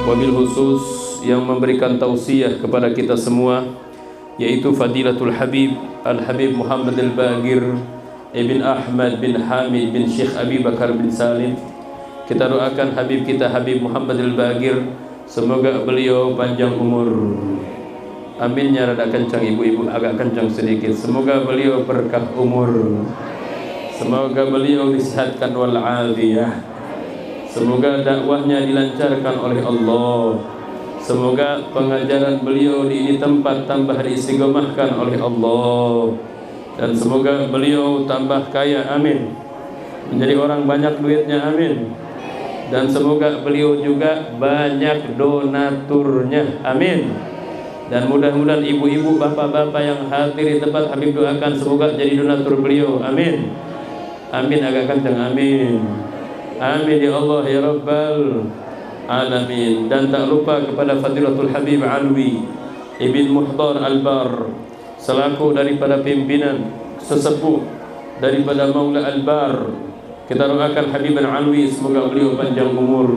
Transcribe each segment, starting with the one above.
Wabil khusus yang memberikan tausiah kepada kita semua, yaitu Fadilatul Habib Al-Habib Muhammad Al-Bagir Ibn Ahmad bin Hamid bin Syekh Abi Bakar bin Salim. Kita doakan Habib kita Habib Muhammad Al-Bagir, semoga beliau panjang umur. Aminnya rada kencang, ibu-ibu agak kencang sedikit. Semoga beliau berkah umur, semoga beliau disehatkan wal-afiyah, semoga dakwahnya dilancarkan oleh Allah, semoga pengajaran beliau di ini tempat tambah diistiqomahkan oleh Allah, dan semoga beliau tambah kaya, amin, menjadi orang banyak duitnya, amin, dan semoga beliau juga banyak donaturnya, amin. Dan mudah-mudahan ibu-ibu, bapak-bapak yang hadir di tempat Habib doakan semoga jadi donatur beliau, amin. Amin agak kencang, amin. Amin ya Allah ya Rabbal Alamin. Dan tak lupa kepada Fadilatul Habib Alwi Ibn Muhdar Al-Bar, selaku daripada pimpinan sesepuh daripada Maula Al-Bar. Kita doakan Habib Alwi, semoga beliau panjang umur,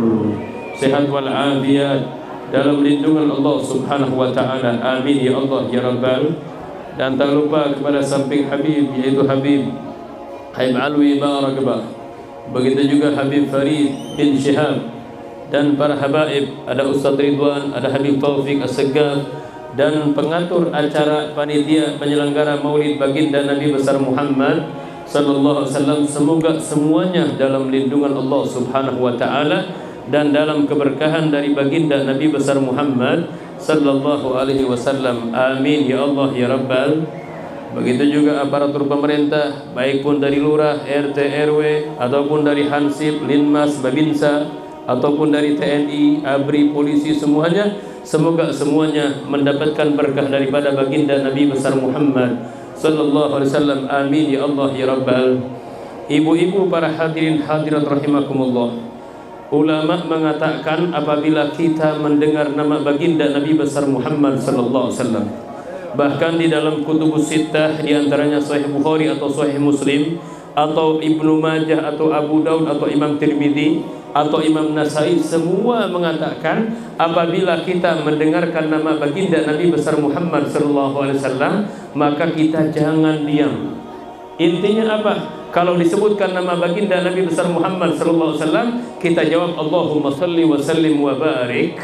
sehat wal afiyat dalam lindungan Allah Subhanahu wa taala, amin ya Allah ya Rabbal. Dan tak lupa kepada samping Habib, yaitu Habib Alwi Barakabah, begitu juga Habib Farid bin Syihab, dan para habaib, ada Ustaz Ridwan, ada Habib Taufik As-Segaf, dan pengatur acara panitia penyelenggara Maulid Baginda Nabi besar Muhammad sallallahu alaihi wasallam. Semoga semuanya dalam lindungan Allah Subhanahu wa taala dan dalam keberkahan dari Baginda Nabi besar Muhammad sallallahu alaihi wasallam, amin ya Allah ya Rabbal. Begitu juga aparatur pemerintah, baik pun dari lurah, RT, RW, ataupun dari Hansip, Linmas, Babinsa, ataupun dari TNI, ABRI, polisi, semuanya, semoga semuanya mendapatkan berkah daripada Baginda Nabi besar Muhammad sallallahu alaihi wasallam, amin ya Allah ya Rabbal. Ibu-ibu, para hadirin hadirat rahimakumullah, ulama mengatakan apabila kita mendengar nama Baginda Nabi besar Muhammad sallallahu alaihi wasallam, bahkan di dalam kutubus sittah, di antaranya Sahih Bukhari atau Sahih Muslim atau Ibnu Majah atau Abu Daud atau Imam Tirmidzi atau Imam Nasai, semua mengatakan apabila kita mendengarkan nama Baginda Nabi besar Muhammad sallallahu alaihi wasallam, maka kita jangan diam. Intinya apa? Kalau disebutkan nama Baginda Nabi besar Muhammad sallallahu alaihi wasallam, kita jawab Allahumma salli wa sallim wa barik.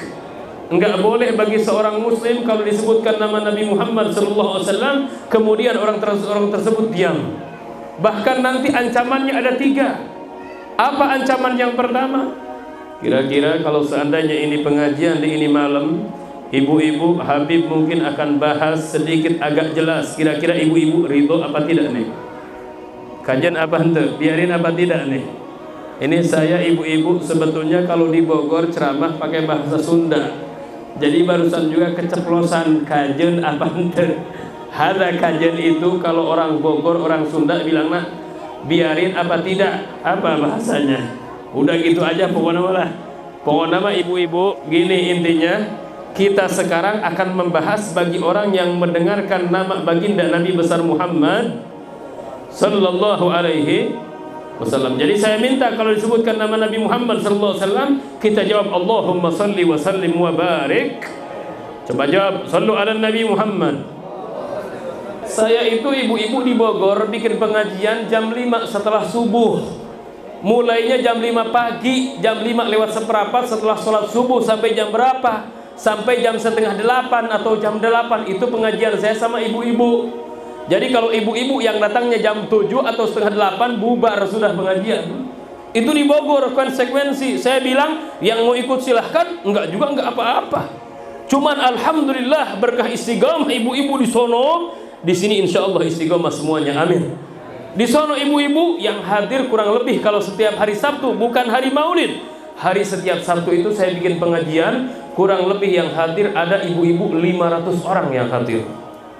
Enggak boleh bagi seorang muslim kalau disebutkan nama Nabi Muhammad sallallahu alaihi wasallam kemudian orang tersebut diam. Bahkan nanti ancamannya ada 3. Apa ancaman yang pertama? Kira-kira kalau seandainya ini pengajian di ini malam, ibu-ibu, Habib mungkin akan bahas sedikit agak jelas. Kira-kira ibu-ibu ridho apa tidak nih? Kajian apa hendak? Biarin apa tidak nih? Ini saya ibu-ibu sebetulnya kalau di Bogor ceramah pakai bahasa Sunda. Jadi barusan juga keceplosan kajian apa hendak. Ada kajian itu kalau orang Bogor, orang Sunda bilang nak biarin apa tidak? Apa bahasanya? Udah gitu aja pokoknya malah. Pokoknya mah ibu-ibu gini intinya, kita sekarang akan membahas bagi orang yang mendengarkan nama Baginda Nabi besar Muhammad sallallahu alaihi wasallam. Jadi saya minta kalau disebutkan nama Nabi Muhammad sallallahu alaihi wasallam, kita jawab Allahumma salli wa sallim wa barik. Coba jawab, sallu ala Nabi Muhammad. Saya itu ibu-ibu di Bogor bikin pengajian jam 5 setelah subuh. Mulainya jam 5 pagi, jam 5 lewat seperempat setelah sholat subuh. Sampai jam berapa? Sampai jam setengah 8 atau jam 8. Itu pengajian saya sama ibu-ibu. Jadi kalau ibu-ibu yang datangnya jam 7 atau setengah 8, bubar sudah pengajian. Itu di Bogor konsekuensi. Saya bilang yang mau ikut silahkan, enggak juga enggak apa-apa. Cuman alhamdulillah berkah istiqomah ibu-ibu di sono. Di sini insya Allah istiqomah semuanya, amin. Di sono ibu-ibu yang hadir kurang lebih kalau setiap hari Sabtu, bukan hari Maulid, hari setiap Sabtu itu saya bikin pengajian, kurang lebih yang hadir ada ibu-ibu 500 orang yang hadir.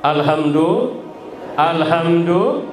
Alhamdulillah.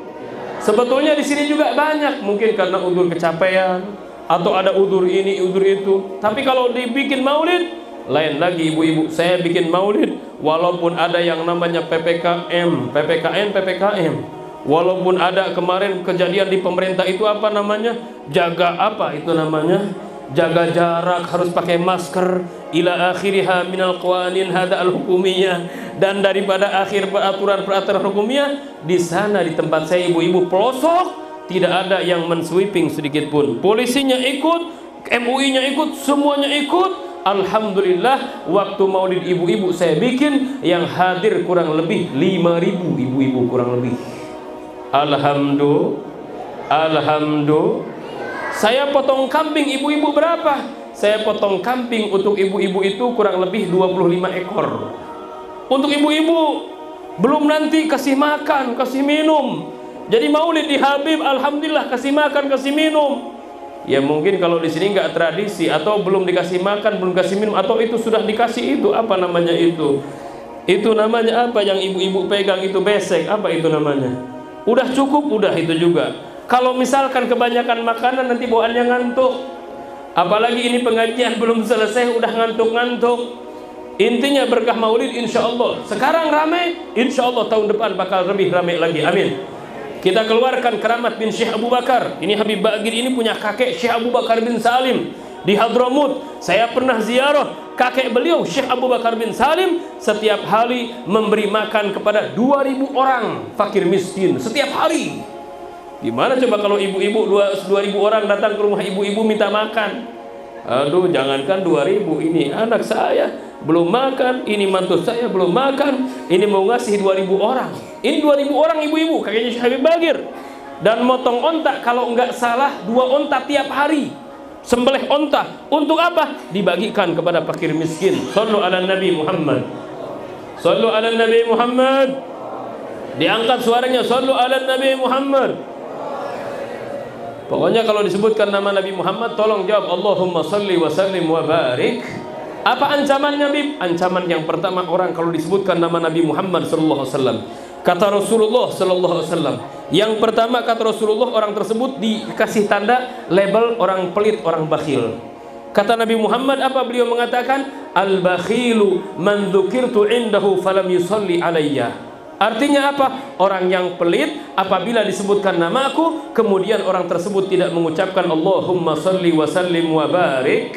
Sebetulnya di sini juga banyak, mungkin karena udur kecapean atau ada udzur ini, udzur itu. Tapi kalau dibikin maulid, lain lagi ibu-ibu. Saya bikin maulid walaupun ada yang namanya PPKM, PPKN, PPKM. Walaupun ada kemarin kejadian di pemerintah itu apa namanya? Jaga apa itu namanya? Jaga jarak, harus pakai masker, ila akhiriha minal qawanin hada al-hukumiyah, dan daripada akhir peraturan-peraturan hukumiyah. Di sana di tempat saya ibu-ibu pelosok tidak ada yang mensweeping sedikit pun. Polisinya ikut, MUI-nya ikut, semuanya ikut. Alhamdulillah, waktu maulid ibu-ibu saya bikin, yang hadir kurang lebih 5.000 ibu-ibu kurang lebih. Alhamdulillah. Saya potong kambing ibu-ibu berapa? Saya potong kambing untuk ibu-ibu itu kurang lebih 25 ekor. Untuk ibu-ibu, belum nanti kasih makan, kasih minum. Jadi maulid di Habib, alhamdulillah kasih makan, kasih minum. Ya mungkin kalau di sini nggak tradisi, atau belum dikasih makan, belum kasih minum, atau itu sudah dikasih itu apa namanya itu? Itu namanya apa yang ibu-ibu pegang itu besek, apa itu namanya? Udah cukup, udah itu juga. Kalau misalkan kebanyakan makanan nanti bawaannya ngantuk. Apalagi ini pengajian belum selesai udah ngantuk-ngantuk. Intinya berkah maulid insya Allah. Sekarang ramai, insya Allah tahun depan bakal lebih ramai lagi. Amin. Kita keluarkan keramat bin Syekh Abu Bakar. Ini Habib Bagir ini punya kakek Syekh Abu Bakar bin Salim di Hadramut. Saya pernah ziarah kakek beliau Syekh Abu Bakar bin Salim. Setiap hari memberi makan kepada 2.000 orang fakir miskin setiap hari. Gimana coba kalau ibu-ibu 2.000 orang datang ke rumah ibu-ibu minta makan? Aduh, jangankan 2.000, ini anak saya belum makan, ini mantu saya belum makan, ini mau ngasih 2.000 orang. Ini 2.000 orang ibu-ibu, kakeknya Syekh Habib Bagir. Dan motong onta kalau enggak salah 2 onta tiap hari. Sembelih onta untuk apa? Dibagikan kepada fakir miskin. Sallu ala Nabi Muhammad. Sallu ala Nabi Muhammad. Diangkat suaranya, sallu ala Nabi Muhammad. Pokoknya kalau disebutkan nama Nabi Muhammad, tolong jawab Allahumma salli wa sallim wa barik. Apa ancamannya, Bib? Ancaman yang pertama, orang kalau disebutkan nama Nabi Muhammad sallallahu alaihi wasallam, kata Rasulullah sallallahu alaihi wasallam, yang pertama kata Rasulullah, orang tersebut dikasih tanda label orang pelit, orang bakhil. Kata Nabi Muhammad apa beliau mengatakan? Al-bakhilu man dzukirtu indahu falam yusalli alayya. Artinya apa? Orang yang pelit apabila disebutkan namaku, kemudian orang tersebut tidak mengucapkan Allahumma salli wa sallim wa barik.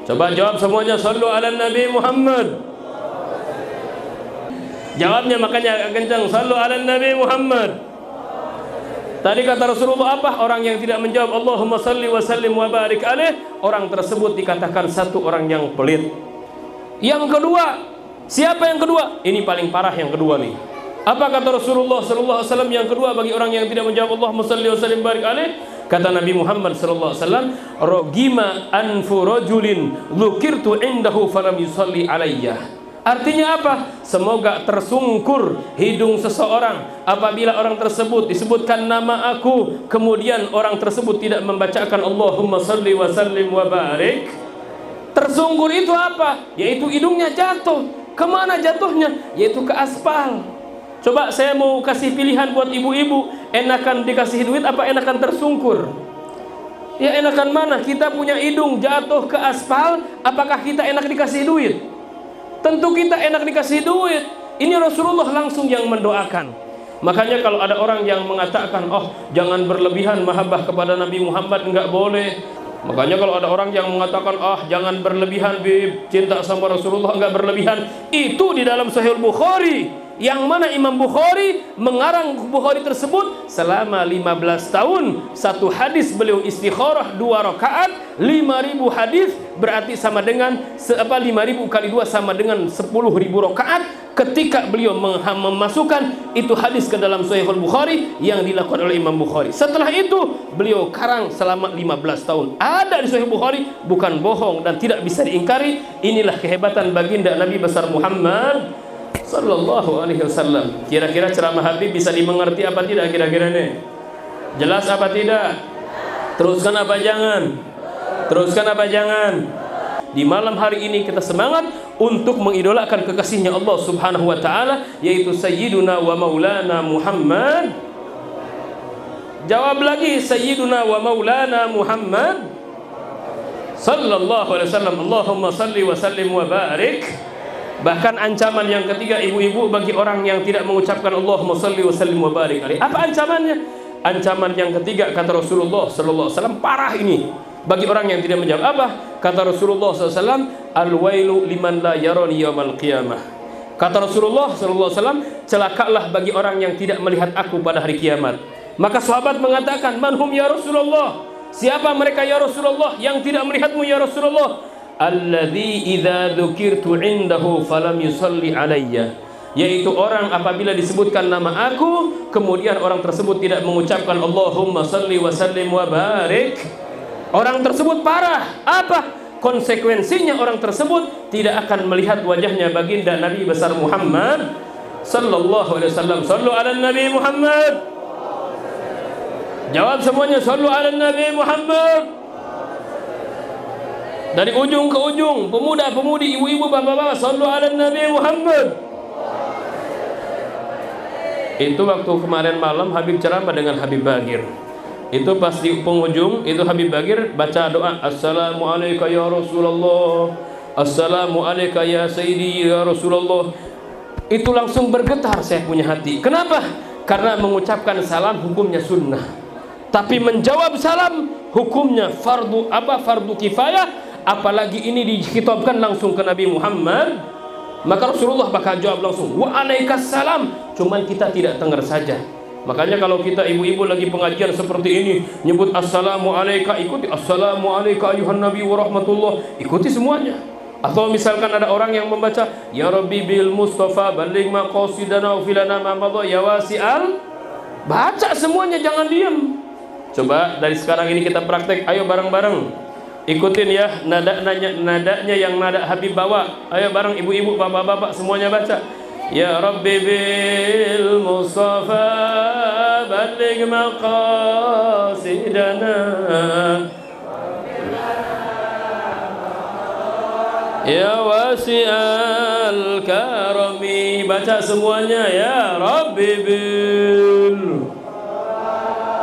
Coba jawab semuanya, sallu ala Nabi Muhammad. Jawabnya makanya agak kencang, sallu ala Nabi Muhammad. Tadi kata Rasulullah apa? Orang yang tidak menjawab Allahumma salli wa sallim wa barik alaih, orang tersebut dikatakan satu orang yang pelit. Yang kedua, siapa yang kedua? Ini paling parah yang kedua nih. Apa kata Rasulullah sallallahu alaihi wasallam yang kedua bagi orang yang tidak menjawab Allahumma shalli wa sallim barik alaih? Kata Nabi Muhammad sallallahu alaihi wasallam, rogima anfu rajulin dzukirtu indahu falam yusalli alayya. Artinya apa? Semoga tersungkur hidung seseorang apabila orang tersebut disebutkan nama aku, kemudian orang tersebut tidak membacakan Allahumma shalli wa sallim wa barik. Tersungkur itu apa? Yaitu hidungnya jatuh. Kemana jatuhnya? Yaitu ke aspal. Coba saya mau kasih pilihan buat ibu-ibu, enakan dikasih duit apa enakan tersungkur? Ya enakan mana? Kita punya hidung jatuh ke aspal, apakah kita enak dikasih duit? Tentu kita enak dikasih duit. Ini Rasulullah langsung yang mendoakan. Makanya kalau ada orang yang mengatakan, oh jangan berlebihan mahabbah kepada Nabi Muhammad, enggak boleh. Makanya kalau ada orang yang mengatakan, ah jangan berlebihan Bib, cinta sama Rasulullah enggak berlebihan, itu di dalam Sahih Bukhari, yang mana Imam Bukhari mengarang Bukhari tersebut selama 15 tahun. Satu hadis beliau istikharah 2 rakaat, 5.000 hadis berarti sama dengan 5.000 kali 2 sama dengan 10.000 rakaat. Ketika beliau memasukkan itu hadis ke dalam Sahih Bukhari yang dilakukan oleh Imam Bukhari. Setelah itu beliau karang selama 15 tahun. Ada di Sahih Bukhari, bukan bohong dan tidak bisa diingkari. Inilah kehebatan baginda Nabi besar Muhammad sallallahu alaihi wasallam. Kira-kira ceramah Habib bisa dimengerti apa tidak kira-kira nih? Jelas apa tidak? Teruskan apa jangan? Teruskan apa jangan? Di malam hari ini kita semangat untuk mengidolakan kekasihnya Allah Subhanahu wa taala, yaitu Sayyiduna wa Maulana Muhammad. Jawab lagi, Sayyiduna wa Maulana Muhammad. sallallahu alaihi wasallam. Allahumma salli wa sallim wa barik. Bahkan ancaman yang ketiga ibu-ibu bagi orang yang tidak mengucapkan Allahumma shalli wa sallim wa barik alaihi. Apa ancamannya? Ancaman yang ketiga kata Rasulullah sallallahu alaihi wasallam, parah ini bagi orang yang tidak menjawab. Apa? Kata Rasulullah sallallahu alaihi wasallam, al-wailu liman la yarani yaumal qiyamah. Kata Rasulullah sallallahu alaihi wasallam, celakalah bagi orang yang tidak melihat aku pada hari kiamat. Maka sahabat mengatakan, "Man hum ya Rasulullah?" Siapa mereka ya Rasulullah yang tidak melihatmu ya Rasulullah? Alladzi idza dzukirtu indahu falam yusalli alayya, yaitu orang apabila disebutkan nama aku kemudian orang tersebut tidak mengucapkan Allahumma shalli wa sallim wa barik. Orang tersebut parah. Apa konsekuensinya? Orang tersebut tidak akan melihat wajahnya baginda Nabi besar Muhammad sallallahu alaihi wasallam. Sallu ala Nabi Muhammad. Jawab semuanya, sallu ala Nabi Muhammad. Dari ujung ke ujung, pemuda-pemudi, ibu-ibu, bapak-bapak, sallu ala Nabi Muhammad. Itu waktu kemarin malam Habib ceramah dengan Habib Bagir. Itu pas di penghujung, itu Habib Bagir baca doa, Assalamualaikum ya Rasulullah, Assalamualaikum ya Sayyidi ya Rasulullah. Itu langsung bergetar saya punya hati. Kenapa? Karena mengucapkan salam hukumnya sunnah, tapi menjawab salam hukumnya fardu kifayah. Apalagi ini dikitabkan langsung ke Nabi Muhammad, maka Rasulullah bakal jawab langsung waalaikumsalam. Cuman kita tidak dengar saja. Makanya kalau kita ibu-ibu lagi pengajian seperti ini nyebut assalamualaikum, ikuti assalamualaikum ayuhan nabi wa rahmatullah, ikuti semuanya. Atau misalkan ada orang yang membaca ya Rabbi bil Mustafa baligh maqasidana wa filana ma madha ya wasi'al, baca semuanya, jangan diam. Coba dari sekarang ini kita praktek, ayo bareng-bareng. Ikutin ya nadanya yang nada Habib bawa. Ayo bareng ibu-ibu, bapak-bapak semuanya baca. Ya Rabbi bil Mustafa baligh maqasidana ya wasi'al karami. Baca semuanya, ya Rabbi bil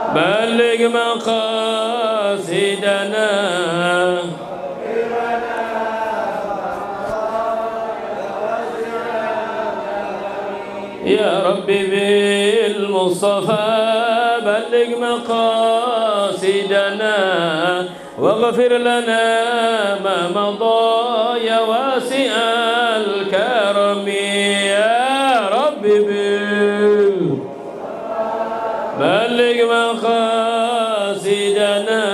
baligh maqasidana ya Rabbi bil Mustafa baligh maqasidana waghfir lana ma madha ya wasi'al karami. Ya Rabbi bil baligh maqasidana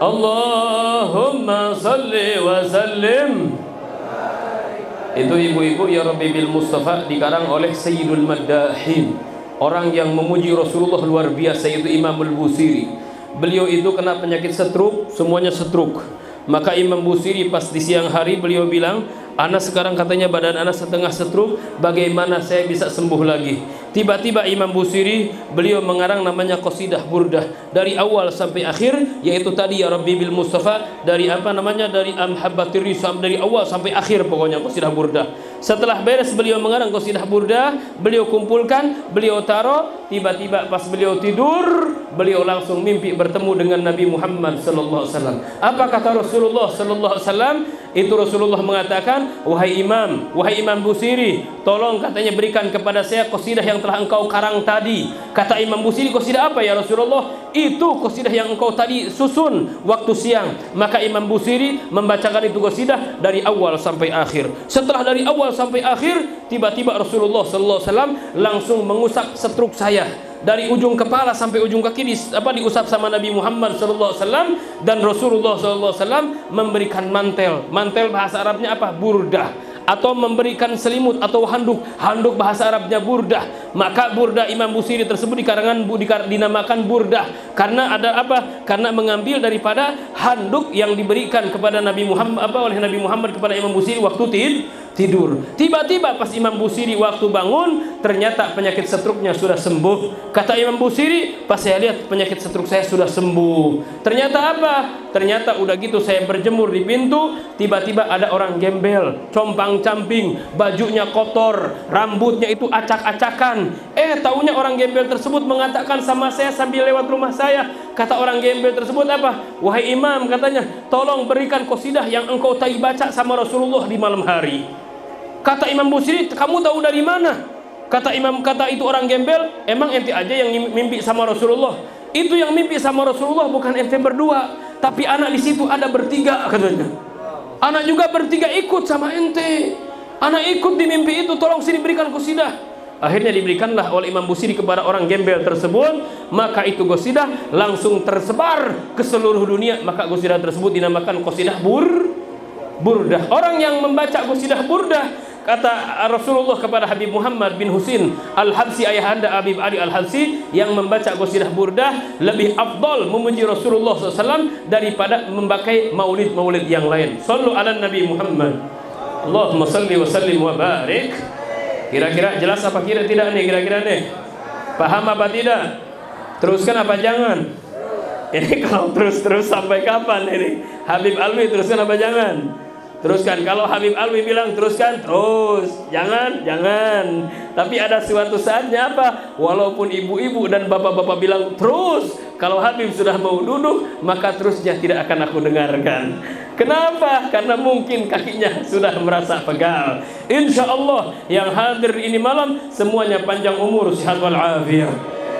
Allahumma salli wa sallim. Itu ibu-ibu ya Rabbi bil Mustafa dikarang oleh Sayyidul Maddahin, orang yang memuji Rasulullah luar biasa, yaitu Imam Al-Busiri. Beliau itu kena penyakit stroke, semuanya stroke. Maka Imam Busiri pas di siang hari beliau bilang, Ana sekarang katanya badan Ana setengah stroke, bagaimana saya bisa sembuh lagi? Tiba-tiba Imam Busiri beliau mengarang namanya qasidah burdah dari awal sampai akhir, yaitu tadi ya Rabbi bil Mustafa, dari apa namanya, dari amhabbatir risam, dari awal sampai akhir pokoknya qasidah burdah. Setelah beres beliau mengarang qasidah burdah, beliau kumpulkan, beliau taruh. Tiba-tiba pas beliau tidur, beliau langsung mimpi bertemu dengan Nabi Muhammad sallallahu alaihi wasallam. Apa kata Rasulullah sallallahu alaihi wasallam? Itu Rasulullah mengatakan, wahai Imam Busiri, tolong katanya berikan kepada saya qasidah yang telah engkau karang tadi. Kata Imam Busiri, qasidah apa ya Rasulullah? Itu qasidah yang engkau tadi susun waktu siang. Maka Imam Busiri membacakan itu qasidah dari awal sampai akhir. Setelah dari awal sampai akhir, tiba-tiba Rasulullah sallallahu alaihi wasallam langsung mengusap stroke saya. Dari ujung kepala sampai ujung kaki diusap sama Nabi Muhammad sallallahu alaihi wasallam, dan Rasulullah sallallahu alaihi wasallam memberikan mantel. Mantel bahasa Arabnya apa? Burdah. Atau memberikan selimut atau handuk. Handuk bahasa Arabnya burdah. Maka burdah Imam Busiri tersebut dinamakan burdah karena ada apa? Karena mengambil daripada handuk yang diberikan kepada Nabi Muhammad oleh Nabi Muhammad kepada Imam Busiri waktu tidur. Tiba-tiba pas Imam Busiri waktu bangun, ternyata penyakit stroke-nya sudah sembuh. Kata Imam Busiri, pas saya lihat penyakit stroke saya sudah sembuh. Ternyata apa? Ternyata udah gitu saya berjemur di pintu, tiba-tiba ada orang gembel, compang-camping, bajunya kotor, rambutnya itu acak-acakan. berikan. Taunya orang gembel tersebut mengatakan sama saya sambil lewat rumah saya. Kata orang gembel tersebut apa? Wahai imam, katanya, tolong berikan qasidah yang engkau tadi baca sama Rasulullah di malam hari. Kata Imam Busiri, kamu tahu dari mana? Kata itu orang gembel, emang ente aja yang mimpi sama Rasulullah? Itu yang mimpi sama Rasulullah bukan ente berdua, tapi anak di situ ada bertiga, katanya. Anak juga bertiga ikut sama ente. Anak ikut di mimpi itu, tolong sini berikan qasidah. Akhirnya diberikanlah oleh Imam Busiri kepada orang gembel tersebut. Maka itu qasidah langsung tersebar ke seluruh dunia. Maka qasidah tersebut dinamakan qasidah burdah. Orang yang membaca qasidah burdah, kata Rasulullah kepada Habib Muhammad bin Husin Al-Habsi, ayahanda Habib Ali Al-Habsi, yang membaca qasidah burdah lebih afdal memuji Rasulullah SAW daripada memakai maulid-maulid yang lain. Sallu ala Nabi Muhammad. Allahumma salli wa sallim wa barik. Kira-kira jelas apa kira tidak nih? Kira-kira nih paham apa tidak? Teruskan apa jangan? Ini kalau terus sampai kapan ini? Habib Alwi teruskan apa jangan? Teruskan. Kalau Habib Alwi bilang teruskan, terus. Jangan. Tapi ada suatu saatnya apa? Walaupun ibu-ibu dan bapak-bapak bilang terus, kalau Habib sudah mau duduk, maka terusnya tidak akan aku dengarkan. Kenapa? Karena mungkin kakinya sudah merasa pegal. Insya Allah yang hadir ini malam semuanya panjang umur, sehat walafiat,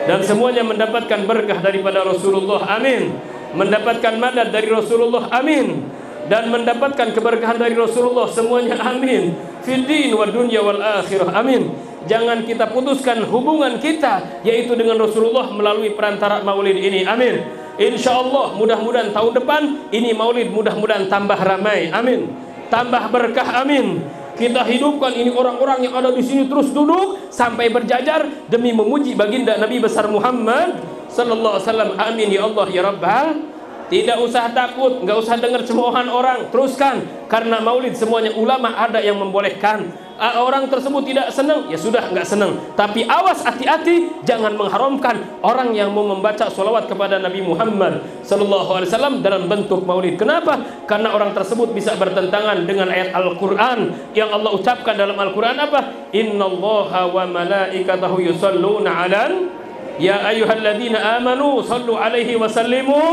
dan semuanya mendapatkan berkah daripada Rasulullah, amin. Mendapatkan madad dari Rasulullah, amin. Dan mendapatkan keberkahan dari Rasulullah semuanya, amin. Fid din wal dunya wal akhirah, amin. Jangan kita putuskan hubungan kita yaitu dengan Rasulullah melalui perantara maulid ini, amin. Insyaallah mudah-mudahan tahun depan ini maulid mudah-mudahan tambah ramai, amin. Tambah berkah, amin. Kita hidupkan ini orang-orang yang ada di sini terus duduk sampai berjajar demi memuji baginda Nabi besar Muhammad sallallahu alaihi wasallam, amin ya Allah ya Rabbal. Tidak usah takut, nggak usah dengar cemoohan orang, teruskan. Karena maulid semuanya ulama ada yang membolehkan. Orang tersebut tidak senang, ya sudah nggak senang. Tapi awas, hati-hati, jangan mengharamkan orang yang mau membaca sholawat kepada Nabi Muhammad sallallahu alaihi wasallam dalam bentuk maulid. Kenapa? Karena orang tersebut bisa bertentangan dengan ayat Al-Quran yang Allah ucapkan dalam Al-Quran apa? Innallaha wa malaikatahu yusalluna 'alan ya ayyuhalladzina amanu sallu 'alaihi wa sallimu.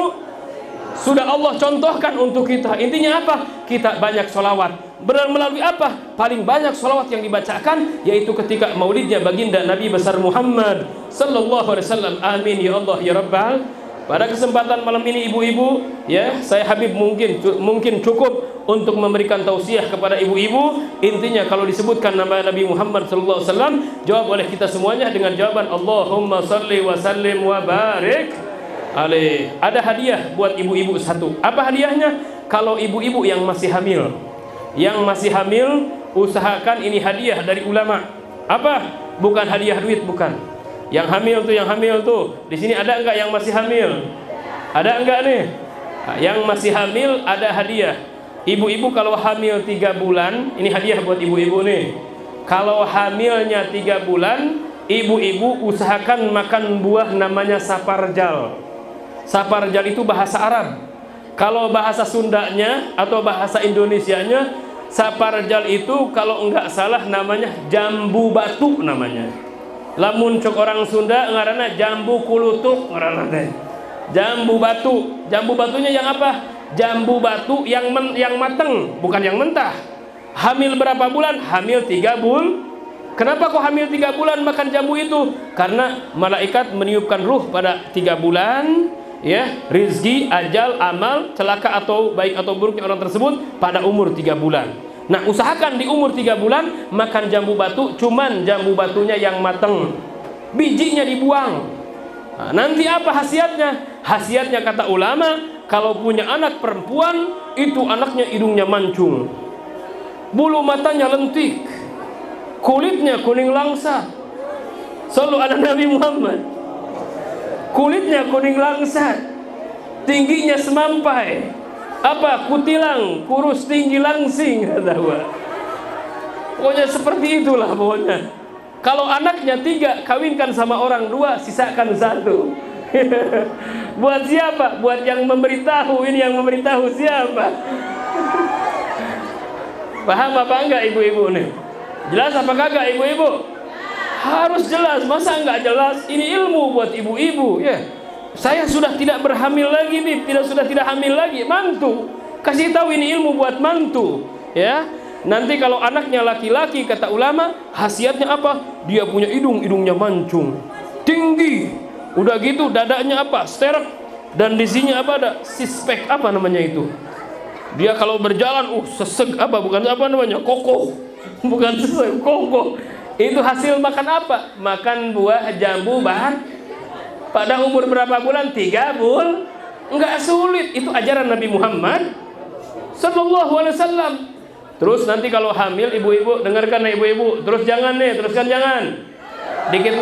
Sudah Allah contohkan untuk kita. Intinya apa? Kita banyak sholawat. Melalui apa? Paling banyak sholawat yang dibacakan yaitu ketika maulidnya baginda Nabi besar Muhammad sallallahu alaihi wasallam. Amin ya Allah ya Rabbal. Pada kesempatan malam ini ibu-ibu, ya, saya Habib mungkin cukup untuk memberikan tausiah kepada ibu-ibu. Intinya kalau disebutkan nama Nabi Muhammad sallallahu alaihi wasallam, jawab oleh kita semuanya dengan jawaban Allahumma shalli wa sallim wa barik. Ada hadiah buat ibu-ibu satu. Apa hadiahnya? Kalau ibu-ibu yang masih hamil, usahakan ini hadiah dari ulama. Apa? Bukan hadiah duit, bukan. Yang hamil tuh. Di sini ada enggak yang masih hamil? Ada enggak nih? Nah, yang masih hamil ada hadiah. Ibu-ibu kalau hamil 3 bulan, ini hadiah buat ibu-ibu nih. Kalau hamilnya 3 bulan, ibu-ibu usahakan makan buah namanya saparjal. Saparjal itu bahasa Arab. Kalau bahasa Sundanya atau bahasa Indonesianya, saparjal itu kalau enggak salah namanya jambu batu namanya. Lamun cok orang Sunda ngaranna jambu kulutuk ngaranna teh. Jambu batu. Jambu batunya yang apa? Jambu batu yang mateng, bukan yang mentah. Hamil berapa bulan? Hamil 3 bulan. Kenapa kok hamil 3 bulan makan jambu itu? Karena malaikat meniupkan ruh pada 3 bulan. Ya, rizki, ajal, amal, celaka atau baik atau buruknya orang tersebut pada umur 3 bulan. Nah, usahakan di umur 3 bulan makan jambu batu, cuman jambu batunya yang mateng, bijinya dibuang. Nah, nanti apa khasiatnya? Khasiatnya kata ulama, kalau punya anak perempuan itu anaknya hidungnya mancung, bulu matanya lentik, kulitnya kuning langsat. Sallu ala Nabi Muhammad. Kulitnya kuning langsat, tingginya semampai, apa kutilang, kurus tinggi langsing, kata gua. Pokoknya seperti itulah pokoknya. Kalau anaknya 3, kawinkan sama orang 2, sisakan 1. Buat siapa? Buat yang memberitahu. Ini yang memberitahu siapa? Paham apa enggak ibu-ibu nih? Jelas apa kagak ibu-ibu? Harus jelas, masa nggak jelas? Ini ilmu buat ibu-ibu ya. Saya sudah tidak berhamil lagi, Bib, sudah tidak hamil lagi, mantu. Kasih tahu ini ilmu buat mantu ya. Nanti kalau anaknya laki-laki, kata ulama, khasiatnya apa? Dia punya hidungnya mancung, tinggi. Udah gitu dadanya apa? Sterek. Dan di sini apa ada? Sispek apa namanya itu? Dia kalau berjalan sesek apa? Bukan apa namanya? Kokoh. Bukan sesek, kokoh. Itu hasil makan apa? Makan buah jambu bahan. Pada umur berapa bulan? 3 bulan. Enggak sulit. Itu ajaran Nabi Muhammad sallallahu alaihi wasallam. Terus nanti kalau hamil, ibu-ibu dengarkan nih ibu-ibu. Terus jangan nih, teruskan jangan. Dikit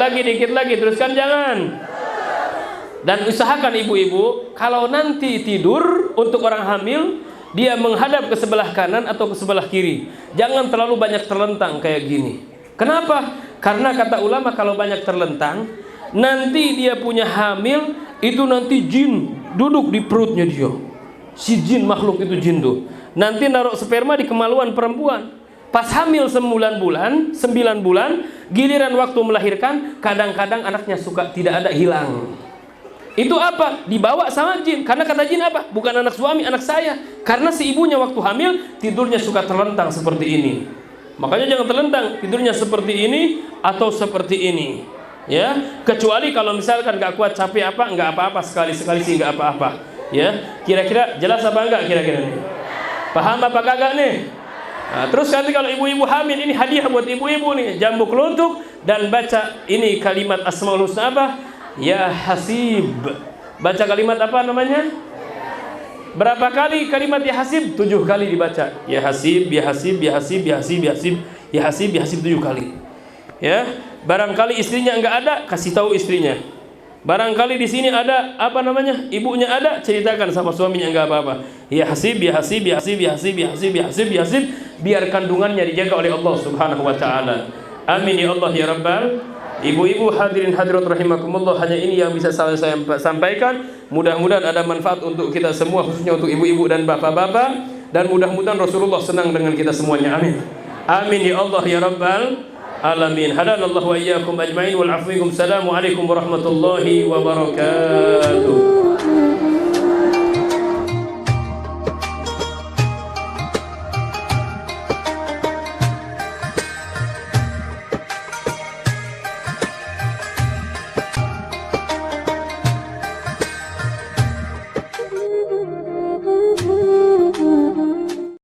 lagi, teruskan jangan. Dan usahakan ibu-ibu kalau nanti tidur untuk orang hamil, dia menghadap ke sebelah kanan atau ke sebelah kiri. Jangan terlalu banyak terlentang kayak gini. Kenapa? Karena kata ulama kalau banyak terlentang, nanti dia punya hamil, itu nanti jin duduk di perutnya dia. Si jin, makhluk itu jin tuh. Nanti naruh sperma di kemaluan perempuan. Pas hamil 9 bulan, giliran waktu melahirkan, kadang-kadang anaknya suka tidak ada, hilang. Itu apa? Dibawa sama jin. Karena kata jin apa? Bukan anak suami, anak saya. Karena si ibunya waktu hamil, tidurnya suka terlentang seperti ini. Makanya jangan terlentang, tidurnya seperti ini atau seperti ini. Ya, kecuali kalau misalkan gak kuat capek apa, nggak apa-apa, sekali-sekali sih nggak apa-apa. Ya, kira-kira jelas apa enggak kira-kira nih? Paham apa kagak nih? Nah, terus nanti kalau ibu-ibu hamil, ini hadiah buat ibu-ibu nih, jambu keluntuk, dan baca ini kalimat Asmaul Husna apa? Ya Hasib. Baca kalimat apa namanya? Berapa kali kalimat ya Hasib? 7 kali dibaca. Ya Hasib, ya Hasib, ya Hasib, ya Hasib, ya Hasib, ya Hasib, ya Hasib 7 kali. Ya, barangkali istrinya enggak ada, kasih tahu istrinya. Barangkali di sini ada apa namanya? Ibunya ada, ceritakan sama suaminya, enggak apa-apa. Ya Hasib, ya Hasib, ya Hasib, ya Hasib, ya Hasib, ya Hasib, ya Hasib, biar kandungannya dijaga oleh Allah Subhanahu wa taala. Amin ya Allah ya Rabbal. Ibu-ibu hadirin hadirat rahimakumullah, hanya ini yang bisa saya sampaikan. Mudah-mudahan ada manfaat untuk kita semua, khususnya untuk ibu-ibu dan bapak-bapak, dan mudah-mudahan Rasulullah senang dengan kita semuanya. Amin. Amin ya Allah ya Rabbal alamin. Hadanallahu wa iyyakum ajmain wal afwikum. Assalamualaikum warahmatullahi wabarakatuh.